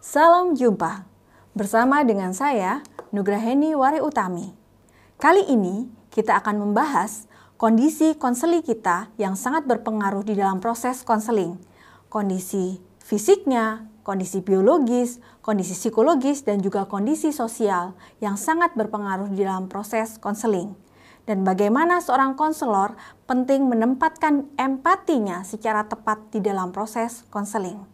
Salam jumpa bersama dengan saya Nugraheni Wari Utami. Kali ini kita akan membahas kondisi konseli kita yang sangat berpengaruh di dalam proses konseling. Kondisi fisiknya, kondisi biologis, kondisi psikologis, dan juga kondisi sosial yang sangat berpengaruh di dalam proses konseling. Dan bagaimana seorang konselor penting menempatkan empatinya secara tepat di dalam proses konseling.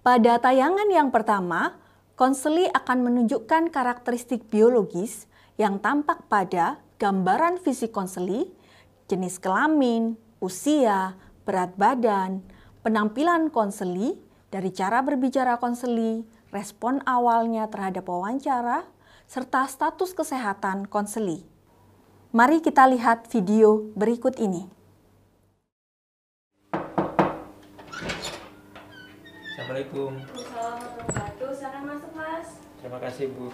Pada tayangan yang pertama, konseli akan menunjukkan karakteristik biologis yang tampak pada gambaran fisik konseli, jenis kelamin, usia, berat badan, penampilan konseli, dari cara berbicara konseli, respon awalnya terhadap wawancara, serta status kesehatan konseli. Mari kita lihat video berikut ini. Assalamualaikum. Waalaikumsalam. Silakan masuk, Mas. Terima kasih, Bu.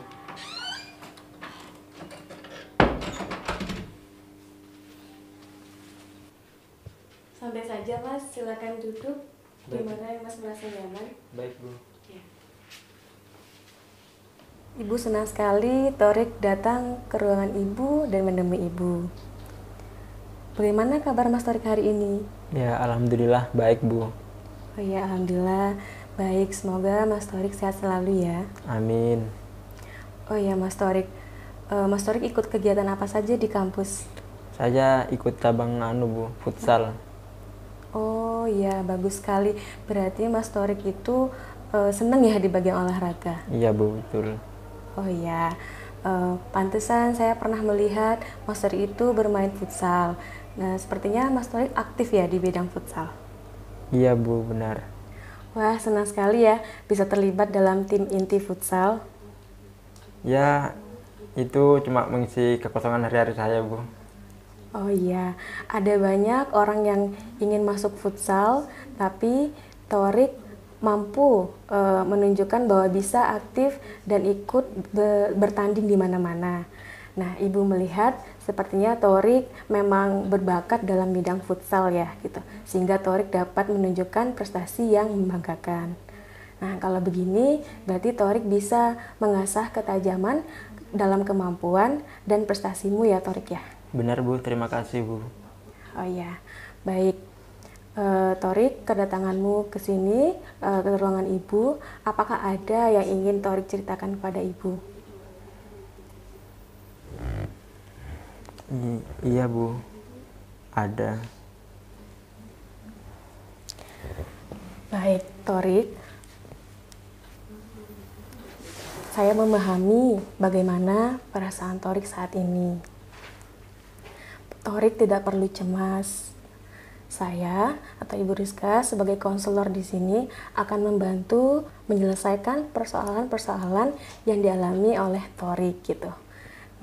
Santai saja, Mas. Silakan duduk. Baik. Gimana yang Mas merasa nyaman? Baik, Bu. Ya. Ibu senang sekali Torik datang ke ruangan Ibu dan menemui Ibu. Bagaimana kabar Mas Torik hari ini? Ya, alhamdulillah baik, Bu. Oh ya, alhamdulillah baik. Semoga Mas Torik sehat selalu ya. Amin. Oh ya, Mas Torik. Mas Torik ikut kegiatan apa saja di kampus? Saya ikut cabang Bu, futsal. Oh iya, bagus sekali. Berarti Mas Torik itu seneng ya di bagian olahraga? Iya, Bu, betul. Oh iya, pantesan saya pernah melihat Mas Torik itu bermain futsal. Nah, sepertinya Mas Torik aktif ya di bidang futsal. Iya, Bu, benar. Wah, senang sekali ya bisa terlibat dalam tim inti futsal. Ya, itu cuma mengisi kekosongan hari-hari saya, Bu. Oh iya, ada banyak orang yang ingin masuk futsal, tapi Torik mampu menunjukkan bahwa bisa aktif dan ikut bertanding di mana-mana. Nah, Ibu melihat sepertinya Torik memang berbakat dalam bidang futsal ya, gitu. Sehingga Torik dapat menunjukkan prestasi yang membanggakan. Nah, kalau begini berarti Torik bisa mengasah ketajaman dalam kemampuan dan prestasimu ya, Torik ya. Benar, Bu. Terima kasih, Bu. Oh ya, baik. Torik, kedatanganmu ke sini, ke ruangan Ibu, apakah ada yang ingin Torik ceritakan kepada Ibu? Iya, Bu. Ada. Baik, Torik. Saya memahami bagaimana perasaan Torik saat ini. Torik tidak perlu cemas. Saya atau Ibu Rizka sebagai konselor di sini akan membantu menyelesaikan persoalan-persoalan yang dialami oleh Torik gitu.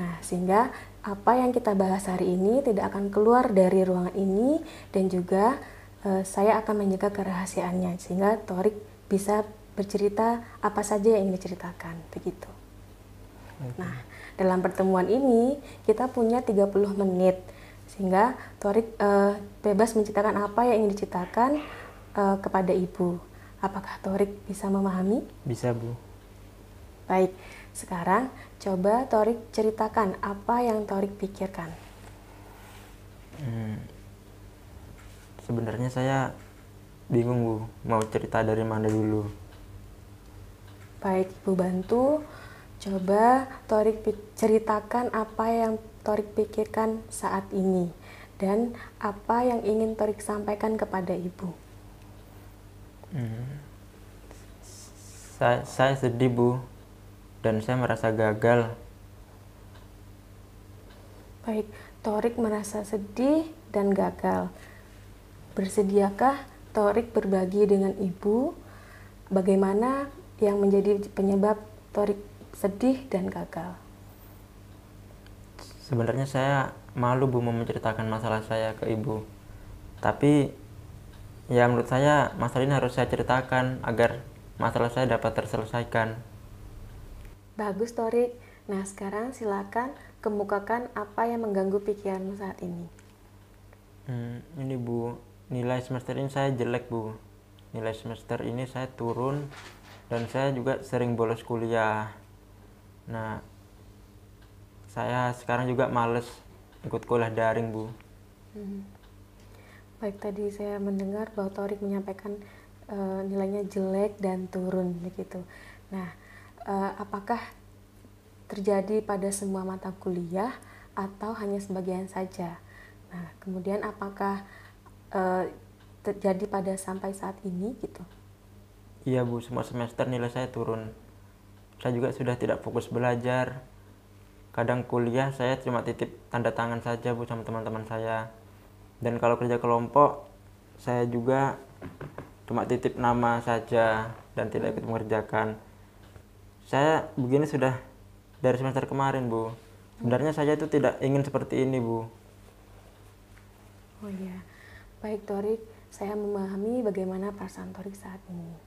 Nah, sehingga apa yang kita bahas hari ini tidak akan keluar dari ruangan ini dan juga saya akan menjaga kerahasiaannya sehingga Torik bisa bercerita apa saja yang ingin diceritakan begitu. Nah, dalam pertemuan ini kita punya 30 menit sehingga Torik bebas menceritakan apa yang ingin diceritakan kepada Ibu. Apakah Torik bisa memahami? Bisa, Bu. Baik, sekarang coba Torik ceritakan apa yang Torik pikirkan. Sebenarnya saya bingung, Bu. Mau cerita dari mana dulu. Baik, Ibu bantu. Coba Torik ceritakan apa yang Torik pikirkan saat ini dan apa yang ingin Torik sampaikan kepada Ibu. Saya sedih, Bu. Dan saya merasa gagal. Baik, Torik merasa sedih dan gagal. Bersediakah Torik berbagi dengan Ibu bagaimana yang menjadi penyebab Torik sedih dan gagal? Sebenarnya saya malu, Bu, mau menceritakan masalah saya ke Ibu. Tapi ya menurut saya masalah ini harus saya ceritakan agar masalah saya dapat terselesaikan. Bagus, Torik. Nah, sekarang silakan kemukakan apa yang mengganggu pikiranmu saat ini. Ini, Bu, nilai semester ini saya jelek, Bu. Nilai semester ini saya turun dan saya juga sering bolos kuliah. Nah, saya sekarang juga males ikut kuliah daring, Bu. Baik, tadi saya mendengar bahwa Torik menyampaikan nilainya jelek dan turun begitu. Nah, apakah terjadi pada semua mata kuliah atau hanya sebagian saja? Nah, kemudian apakah terjadi pada sampai saat ini gitu? Iya, Bu, semua semester nilai saya turun. Saya juga sudah tidak fokus belajar. Kadang kuliah saya cuma titip tanda tangan saja, Bu, sama teman-teman saya. Dan kalau kerja kelompok, saya juga cuma titip nama saja dan tidak ikut mengerjakan. Saya begini sudah dari semester kemarin, Bu. Sebenarnya saya itu tidak ingin seperti ini, Bu. Oh iya, baik Torik, saya memahami bagaimana perasaan Torik saat ini.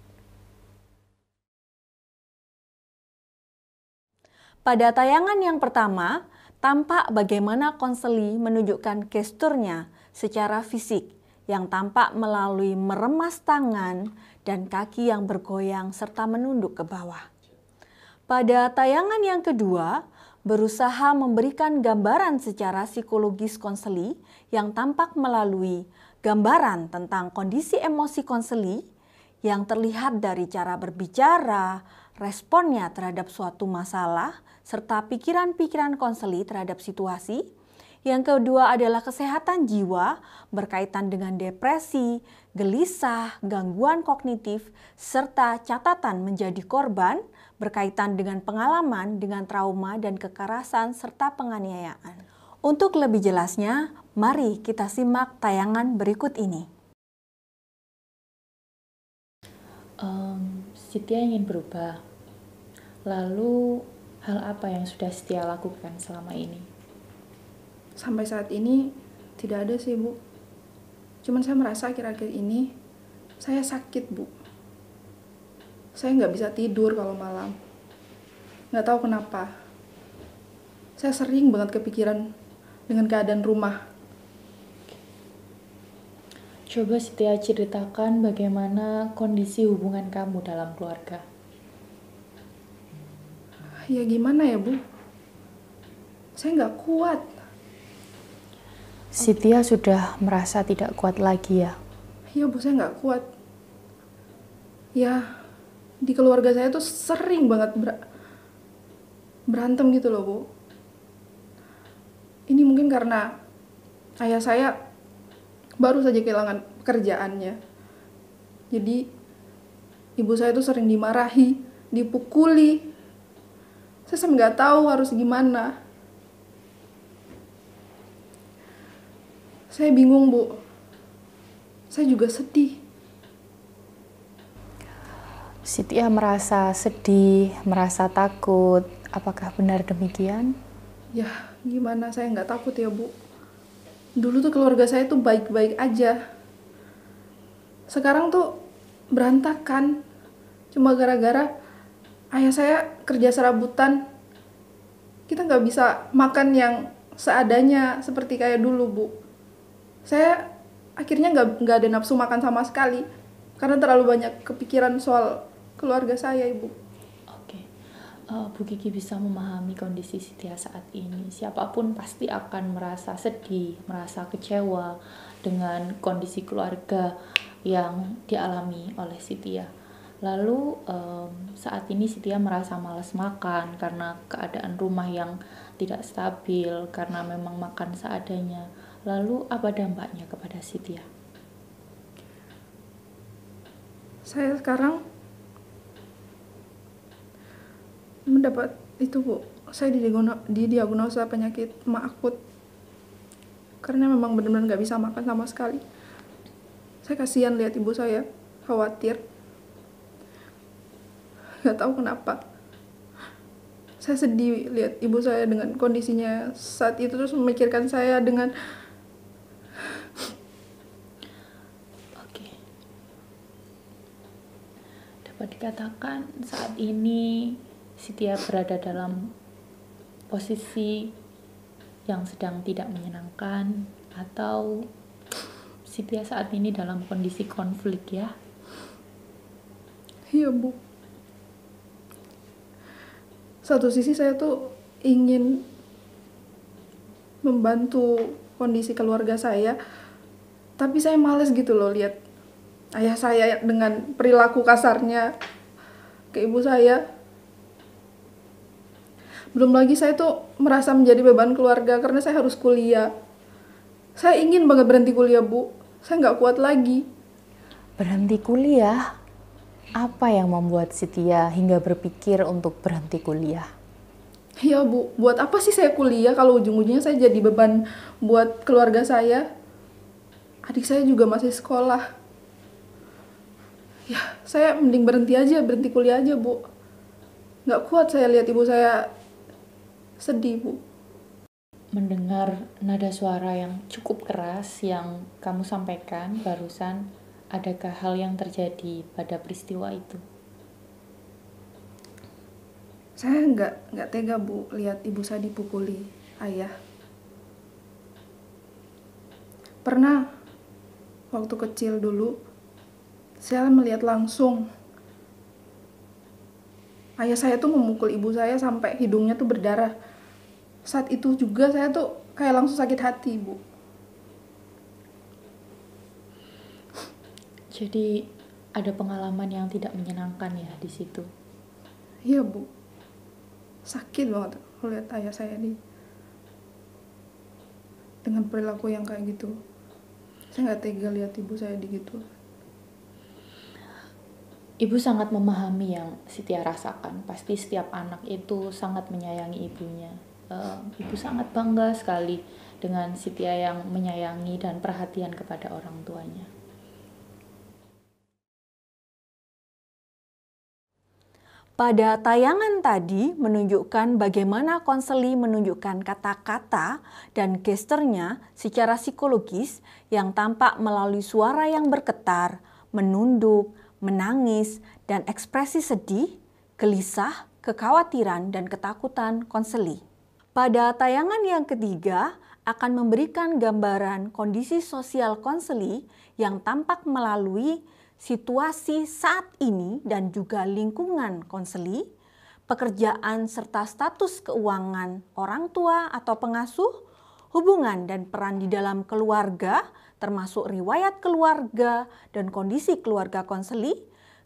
Pada tayangan yang pertama, tampak bagaimana konseli menunjukkan gesturnya secara fisik yang tampak melalui meremas tangan dan kaki yang bergoyang serta menunduk ke bawah. Pada tayangan yang kedua, berusaha memberikan gambaran secara psikologis konseli yang tampak melalui gambaran tentang kondisi emosi konseli yang terlihat dari cara berbicara, responnya terhadap suatu masalah, serta pikiran-pikiran konseli terhadap situasi. Yang kedua adalah kesehatan jiwa berkaitan dengan depresi, gelisah, gangguan kognitif, serta catatan menjadi korban berkaitan dengan pengalaman dengan trauma dan kekerasan serta penganiayaan. Untuk lebih jelasnya, mari kita simak tayangan berikut ini. Setia ingin berubah. Lalu, hal apa yang sudah Setia lakukan selama ini? Sampai saat ini tidak ada sih, Bu. Cuman saya merasa akhir-akhir ini saya sakit, Bu. Saya nggak bisa tidur kalau malam. Nggak tahu kenapa. Saya sering banget kepikiran dengan keadaan rumah. Coba Setia ceritakan bagaimana kondisi hubungan kamu dalam keluarga. Ya gimana ya, Bu? Saya nggak kuat. Setia sudah merasa tidak kuat lagi ya? Iya, Bu, saya nggak kuat. Ya, di keluarga saya tuh sering banget berantem gitu loh, Bu. Ini mungkin karena ayah saya baru saja kehilangan pekerjaannya. Jadi, ibu saya tuh sering dimarahi, dipukuli. Saya sampai nggak tahu harus gimana. Saya bingung, Bu. Saya juga sedih. Setia merasa sedih, merasa takut. Apakah benar demikian? Ya, gimana saya nggak takut ya, Bu. Dulu tuh keluarga saya tuh baik-baik aja. Sekarang tuh berantakan. Cuma gara-gara ayah saya kerja serabutan. Kita nggak bisa makan yang seadanya seperti kayak dulu, Bu. Saya akhirnya nggak ada nafsu makan sama sekali. Karena terlalu banyak kepikiran soal keluarga saya, Ibu. Oke. Bu Kiki bisa memahami kondisi Setia saat ini. Siapapun pasti akan merasa sedih, merasa kecewa dengan kondisi keluarga yang dialami oleh Setia. Lalu saat ini Setia merasa malas makan karena keadaan rumah yang tidak stabil, karena memang makan seadanya. Lalu apa dampaknya kepada Setia? Saya sekarang mendapat itu, Bu. Saya didiagnosa penyakit ma akut. Karena memang benar-benar nggak bisa makan sama sekali. Saya kasihan lihat ibu saya, khawatir. Nggak tahu kenapa. Saya sedih lihat ibu saya dengan kondisinya saat itu, terus memikirkan saya dengan Dapat dikatakan saat ini Setia berada dalam posisi yang sedang tidak menyenangkan, atau Setia saat ini dalam kondisi konflik ya? Iya, Bu. satu sisi saya tuh ingin membantu kondisi keluarga saya, tapi saya males gitu loh lihat ayah saya dengan perilaku kasarnya ke ibu saya. Belum lagi saya tuh merasa menjadi beban keluarga karena saya harus kuliah. Saya ingin banget berhenti kuliah, Bu. Saya nggak kuat lagi. Berhenti kuliah? Apa yang membuat Setia hingga berpikir untuk berhenti kuliah? Iya, Bu. Buat apa sih saya kuliah kalau ujung-ujungnya saya jadi beban buat keluarga saya? Adik saya juga masih sekolah. Ya, saya mending berhenti kuliah aja, Bu. Nggak kuat saya lihat ibu saya sedih, Bu. Mendengar nada suara yang cukup keras yang kamu sampaikan barusan, adakah hal yang terjadi pada peristiwa itu? Saya nggak tega, Bu, lihat ibu saya dipukuli ayah. Pernah waktu kecil dulu, saya melihat langsung ayah saya tuh memukul ibu saya sampai hidungnya tuh berdarah. Saat itu juga saya tuh kayak langsung sakit hati, Bu. Jadi ada pengalaman yang tidak menyenangkan ya di situ. Iya, Bu. Sakit banget lihat ayah saya dengan perilaku yang kayak gitu. Saya nggak tega lihat ibu saya gitu. Ibu sangat memahami yang Setia rasakan. Pasti setiap anak itu sangat menyayangi ibunya. Ibu sangat bangga sekali dengan Setia yang menyayangi dan perhatian kepada orang tuanya. Pada tayangan tadi menunjukkan bagaimana konseli menunjukkan kata-kata dan gesturnya secara psikologis yang tampak melalui suara yang bergetar, menunduk, menangis, dan ekspresi sedih, gelisah, kekhawatiran, dan ketakutan konseli. Pada tayangan yang ketiga akan memberikan gambaran kondisi sosial konseli yang tampak melalui situasi saat ini dan juga lingkungan konseli, pekerjaan serta status keuangan orang tua atau pengasuh, hubungan dan peran di dalam keluarga, termasuk riwayat keluarga dan kondisi keluarga konseli,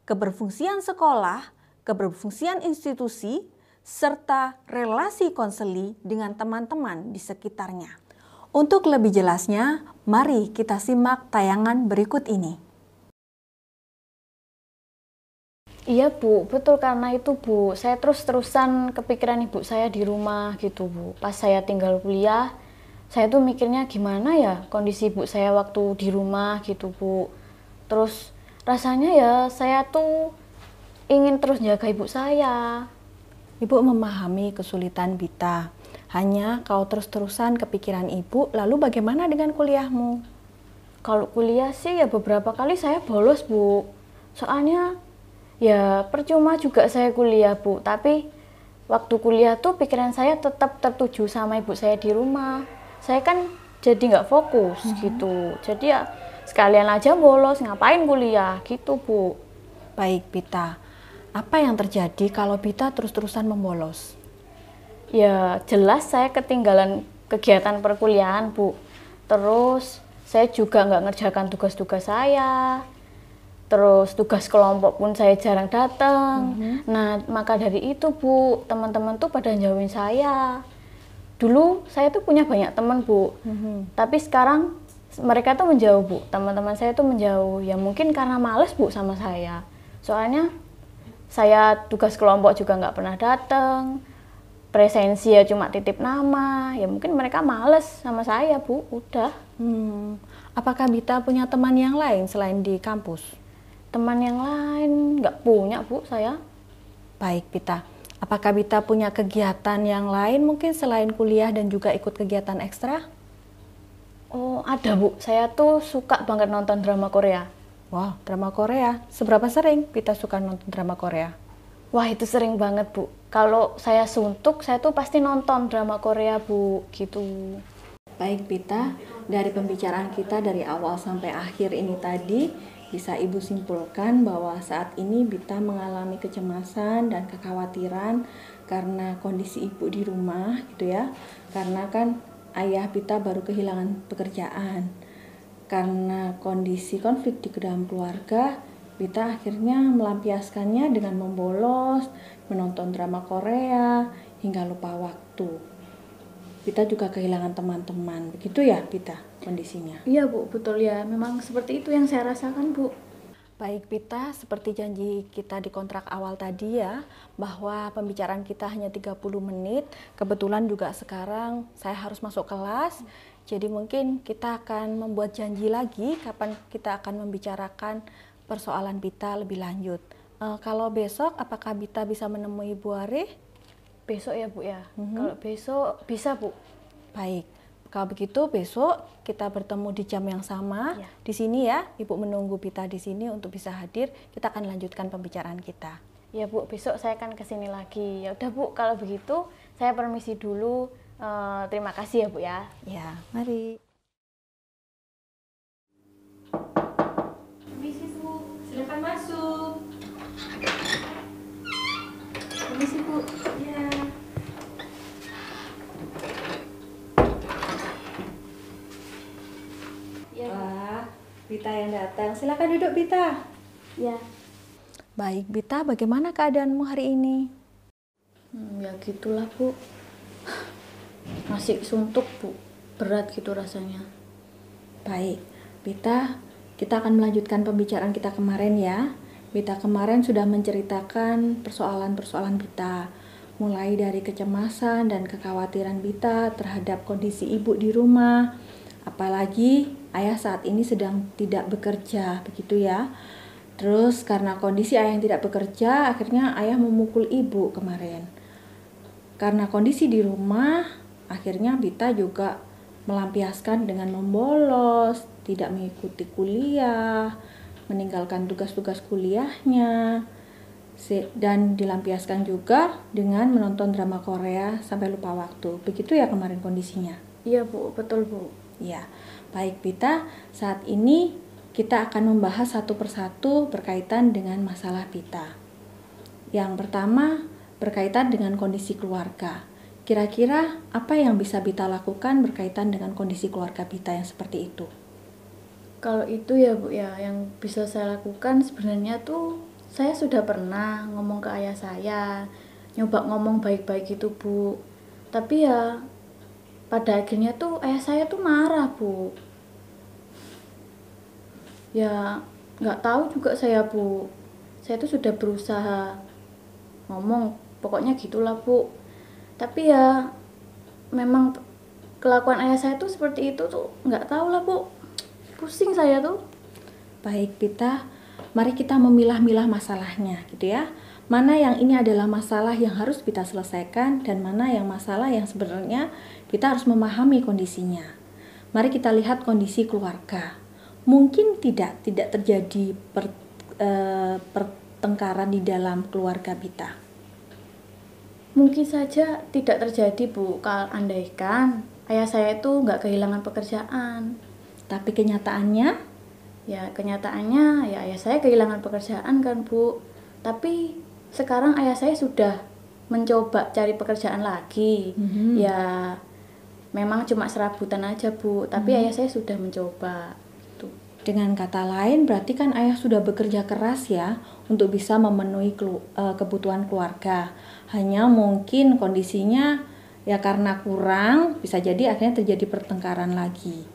keberfungsian sekolah, keberfungsian institusi, serta relasi konseli dengan teman-teman di sekitarnya. Untuk lebih jelasnya, mari kita simak tayangan berikut ini. Iya, Bu, betul, karena itu, Bu. Saya terus-terusan kepikiran ibu saya di rumah gitu, Bu. Pas saya tinggal kuliah, saya tuh mikirnya gimana ya kondisi ibu saya waktu di rumah gitu, Bu. Terus rasanya ya saya tuh ingin terus jaga ibu saya. Ibu memahami kesulitan Bita. Hanya kau terus-terusan kepikiran ibu, lalu bagaimana dengan kuliahmu? Kalau kuliah sih ya beberapa kali saya bolos, Bu. Soalnya ya percuma juga saya kuliah, Bu. Tapi waktu kuliah tuh pikiran saya tetap tertuju sama ibu saya di rumah. Saya kan jadi nggak fokus gitu. Jadi ya sekalian aja bolos, ngapain kuliah gitu, Bu. Baik, Bita. Apa yang terjadi kalau Bita terus-terusan membolos? Ya jelas saya ketinggalan kegiatan perkuliahan, Bu. Terus saya juga nggak ngerjakan tugas-tugas saya. Terus tugas kelompok pun saya jarang datang. Nah, maka dari itu, Bu, teman-teman tuh pada jauhin saya. Dulu saya tuh punya banyak teman, Bu. Tapi sekarang mereka tuh menjauh, Bu. Teman-teman saya tuh menjauh. Ya mungkin karena males, Bu, sama saya. Soalnya saya tugas kelompok juga nggak pernah datang. Presensi ya cuma titip nama. Ya mungkin mereka males sama saya, Bu. Udah. Apakah Bita punya teman yang lain selain di kampus? Teman yang lain nggak punya, Bu, saya. Baik, Bita. Apakah Bita punya kegiatan yang lain mungkin selain kuliah dan juga ikut kegiatan ekstra? Oh, ada, Bu. Saya tuh suka banget nonton drama Korea. Wow, drama Korea. Seberapa sering Bita suka nonton drama Korea? Wah, itu sering banget, Bu. Kalau saya suntuk, saya tuh pasti nonton drama Korea, Bu. Gitu. Baik, Bita. Dari pembicaraan kita dari awal sampai akhir ini tadi, bisa Ibu simpulkan bahwa saat ini Bita mengalami kecemasan dan kekhawatiran karena kondisi Ibu di rumah gitu ya. Karena kan ayah Bita baru kehilangan pekerjaan. Karena kondisi konflik di dalam keluarga, Bita akhirnya melampiaskannya dengan membolos, menonton drama Korea, hingga lupa waktu. Bita juga kehilangan teman-teman. Begitu ya Bita kondisinya? Iya Bu, betul ya. Memang seperti itu yang saya rasakan Bu. Baik Bita, seperti janji kita di kontrak awal tadi ya, bahwa pembicaraan kita hanya 30 menit. Kebetulan juga sekarang saya harus masuk kelas, jadi mungkin kita akan membuat janji lagi kapan kita akan membicarakan persoalan Bita lebih lanjut. Kalau besok, apakah Bita bisa menemui Bu Arih? Besok ya Bu ya. Kalau besok bisa Bu. Baik. Kalau begitu besok kita bertemu di jam yang sama Ya. di sini ya. Ibu menunggu Bita di sini untuk bisa hadir. Kita akan lanjutkan pembicaraan kita. Ya Bu, besok saya akan kesini lagi. Ya udah Bu, kalau begitu saya permisi dulu. Terima kasih ya Bu ya. Ya, mari. Permisi Bu, silakan masuk. Permisi Bu. Ya. Wah, Bita yang datang. Silakan duduk Bita. Ya. Baik Bita, bagaimana keadaanmu hari ini? Ya gitulah Bu. Masih suntuk Bu. Berat gitu rasanya. Baik, Bita, kita akan melanjutkan pembicaraan kita kemarin ya. Bita kemarin sudah menceritakan persoalan-persoalan Bita, mulai dari kecemasan dan kekhawatiran Bita terhadap kondisi ibu di rumah, apalagi ayah saat ini sedang tidak bekerja, begitu ya. Terus karena kondisi ayah yang tidak bekerja, akhirnya ayah memukul ibu kemarin. Karena kondisi di rumah, akhirnya Bita juga melampiaskan dengan membolos, tidak mengikuti kuliah, meninggalkan tugas-tugas kuliahnya, dan dilampiaskan juga dengan menonton drama Korea sampai lupa waktu. Begitu ya kemarin kondisinya? Iya Bu, betul Bu. Ya, baik Bita, saat ini kita akan membahas satu persatu berkaitan dengan masalah Bita. Yang pertama berkaitan dengan kondisi keluarga. Kira-kira apa yang bisa Bita lakukan berkaitan dengan kondisi keluarga Bita yang seperti itu? Kalau itu ya Bu ya, yang bisa saya lakukan sebenarnya tuh saya sudah pernah ngomong ke ayah saya, nyoba ngomong baik-baik gitu Bu. Tapi ya pada akhirnya tuh ayah saya tuh marah Bu. Ya nggak tahu juga saya Bu. Saya tuh sudah berusaha ngomong, pokoknya gitulah Bu. Tapi ya memang kelakuan ayah saya tuh seperti itu tuh nggak tahu lah Bu. Pusing saya tuh. Baik Bita, mari kita memilah-milah masalahnya gitu ya. Mana yang ini adalah masalah yang harus Bita selesaikan dan mana yang masalah yang sebenarnya kita harus memahami kondisinya. Mari kita lihat kondisi keluarga. Mungkin tidak terjadi pertengkaran di dalam keluarga Bita. Mungkin saja tidak terjadi Bu, kalau andaikan ayah saya itu nggak kehilangan pekerjaan. Tapi kenyataannya, Ya kenyataannya ya ayah saya kehilangan pekerjaan kan Bu. Tapi sekarang ayah saya sudah mencoba cari pekerjaan lagi. Ya memang cuma serabutan aja Bu, tapi ayah saya sudah mencoba. Gitu. dengan kata lain berarti kan ayah sudah bekerja keras ya untuk bisa memenuhi kebutuhan keluarga. Hanya mungkin kondisinya ya karena kurang, bisa jadi akhirnya terjadi pertengkaran lagi.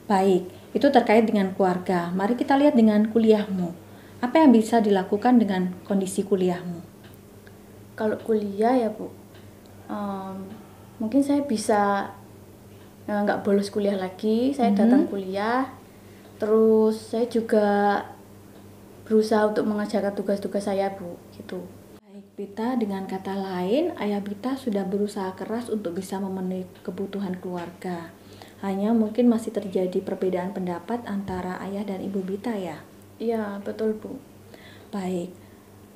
Baik, itu terkait dengan keluarga. Mari kita lihat dengan kuliahmu. Apa yang bisa dilakukan dengan kondisi kuliahmu? Kalau kuliah ya Bu, mungkin saya bisa nggak bolos kuliah lagi, saya datang kuliah. Terus saya juga berusaha untuk mengerjakan tugas-tugas saya Bu, gitu. Baik Bita, dengan kata lain, ayah Bita sudah berusaha keras untuk bisa memenuhi kebutuhan keluarga. Hanya mungkin masih terjadi perbedaan pendapat antara ayah dan ibu Bita ya? Iya, betul Bu. Baik,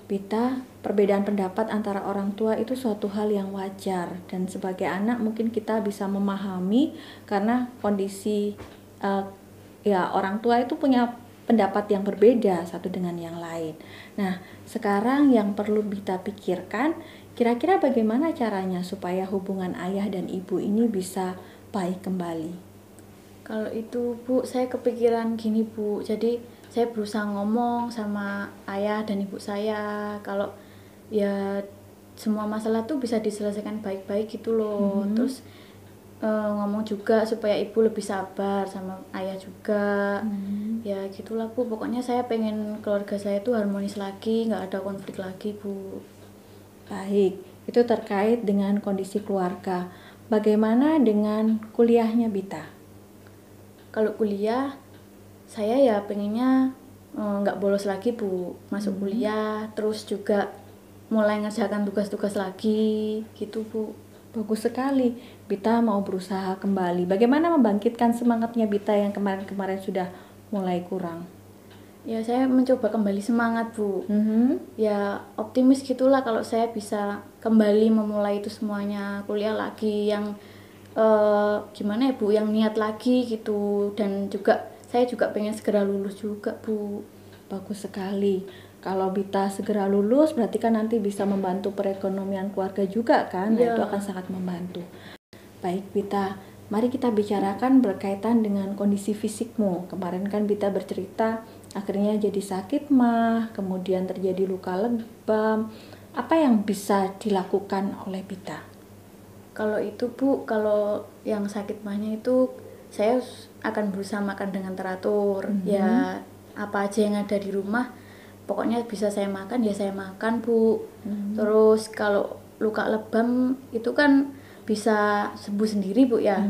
Bita, perbedaan pendapat antara orang tua itu suatu hal yang wajar. Dan sebagai anak mungkin kita bisa memahami karena kondisi ya orang tua itu punya pendapat yang berbeda satu dengan yang lain. Nah, sekarang yang perlu Bita pikirkan, kira-kira bagaimana caranya supaya hubungan ayah dan ibu ini bisa baik kembali? Kalau itu Bu, saya kepikiran gini Bu, jadi saya berusaha ngomong sama ayah dan ibu saya kalau ya semua masalah tuh bisa diselesaikan baik-baik gitu loh. Terus ngomong juga supaya ibu lebih sabar sama ayah juga. Ya gitulah Bu, pokoknya saya pengen keluarga saya tuh harmonis lagi, nggak ada konflik lagi Bu. Baik, itu terkait dengan kondisi keluarga. Bagaimana dengan kuliahnya Bita? Kalau kuliah saya ya pengennya nggak bolos lagi Bu, masuk kuliah terus juga mulai ngerjakan tugas-tugas lagi gitu Bu. Bagus sekali, Bita mau berusaha kembali. Bagaimana membangkitkan semangatnya Bita yang kemarin-kemarin sudah mulai kurang? Ya saya mencoba kembali semangat Bu. Ya optimis gitulah kalau saya bisa kembali memulai itu semuanya, kuliah lagi yang gimana ya Bu, yang niat lagi gitu. Dan juga saya juga pengen segera lulus juga Bu. Bagus sekali. Kalau Bita segera lulus berarti kan nanti bisa membantu perekonomian keluarga juga kan? Nah, itu akan sangat membantu. Baik Bita, mari kita bicarakan berkaitan dengan kondisi fisikmu. Kemarin kan Bita bercerita akhirnya jadi sakit mah, kemudian terjadi luka lebam. Apa yang bisa dilakukan oleh Bita? Kalau itu Bu, kalau yang sakit mahnya itu saya akan berusaha makan dengan teratur. Ya apa aja yang ada di rumah pokoknya bisa saya makan ya saya makan Bu. Terus kalau luka lebam itu kan bisa sembuh sendiri Bu ya.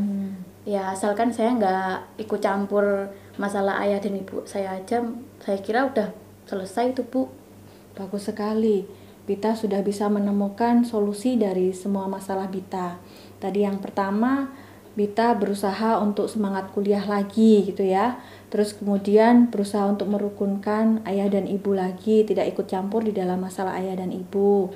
Ya asalkan saya nggak ikut campur masalah ayah dan ibu saya aja, saya kira udah selesai itu Bu. Bagus sekali, Bita sudah bisa menemukan solusi dari semua masalah Bita. Tadi yang pertama, Bita berusaha untuk semangat kuliah lagi gitu ya. Terus kemudian berusaha untuk merukunkan ayah dan ibu lagi, tidak ikut campur di dalam masalah ayah dan ibu.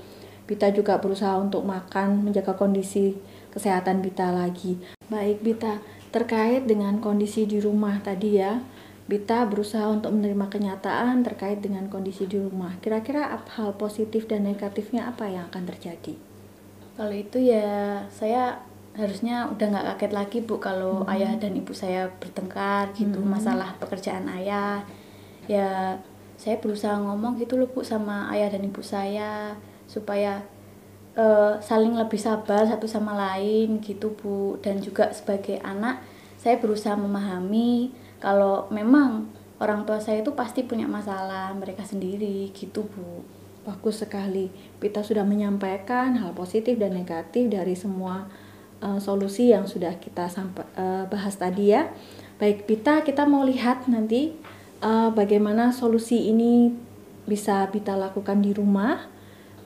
Bita juga berusaha untuk makan, menjaga kondisi kesehatan Bita lagi. Baik Bita, terkait dengan kondisi di rumah tadi ya, Bita berusaha untuk menerima kenyataan terkait dengan kondisi di rumah. Kira-kira hal positif dan negatifnya apa yang akan terjadi? Kalau itu ya saya harusnya udah nggak kaget lagi Bu kalau ayah dan ibu saya bertengkar gitu masalah pekerjaan ayah. Ya saya berusaha ngomong gitu loh Bu sama ayah dan ibu saya supaya saling lebih sabar satu sama lain gitu Bu. Dan juga sebagai anak saya berusaha memahami kalau memang orang tua saya itu pasti punya masalah mereka sendiri gitu Bu. Bagus sekali, Bita sudah menyampaikan hal positif dan negatif dari semua solusi yang sudah kita bahas tadi ya. Baik Bita, kita mau lihat nanti bagaimana solusi ini bisa Bita lakukan di rumah.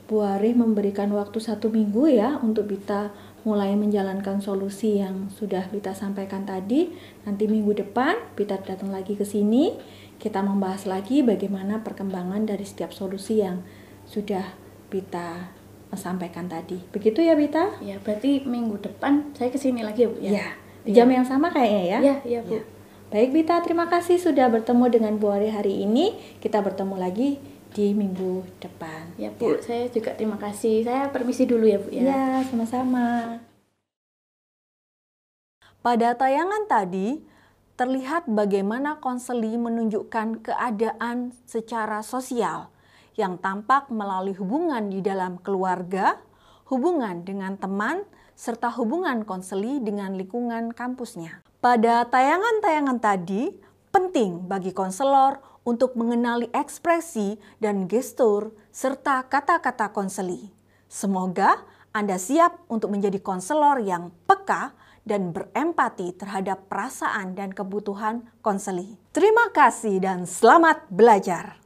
Bu Arif memberikan waktu 1 minggu ya untuk Bita mulai menjalankan solusi yang sudah Bita sampaikan tadi. Nanti minggu depan Bita datang lagi ke sini, kita membahas lagi bagaimana perkembangan dari setiap solusi yang sudah Bita sampaikan tadi. Begitu ya Bita? Ya berarti minggu depan saya kesini lagi ya Bu ya? Ya, di jam yang sama kayaknya ya? Iya Bu. Ya. Baik Bita, terima kasih sudah bertemu dengan Bu Arif hari ini. Kita bertemu lagi di minggu depan. Ya Bu, saya juga terima kasih. Saya permisi dulu ya Bu ya. Ya, sama-sama. Pada tayangan tadi, terlihat bagaimana konseli menunjukkan keadaan secara sosial yang tampak melalui hubungan di dalam keluarga, hubungan dengan teman, serta hubungan konseli dengan lingkungan kampusnya. Pada tayangan-tayangan tadi, penting bagi konselor untuk mengenali ekspresi dan gestur serta kata-kata konseli. Semoga Anda siap untuk menjadi konselor yang peka dan berempati terhadap perasaan dan kebutuhan konseli. Terima kasih dan selamat belajar.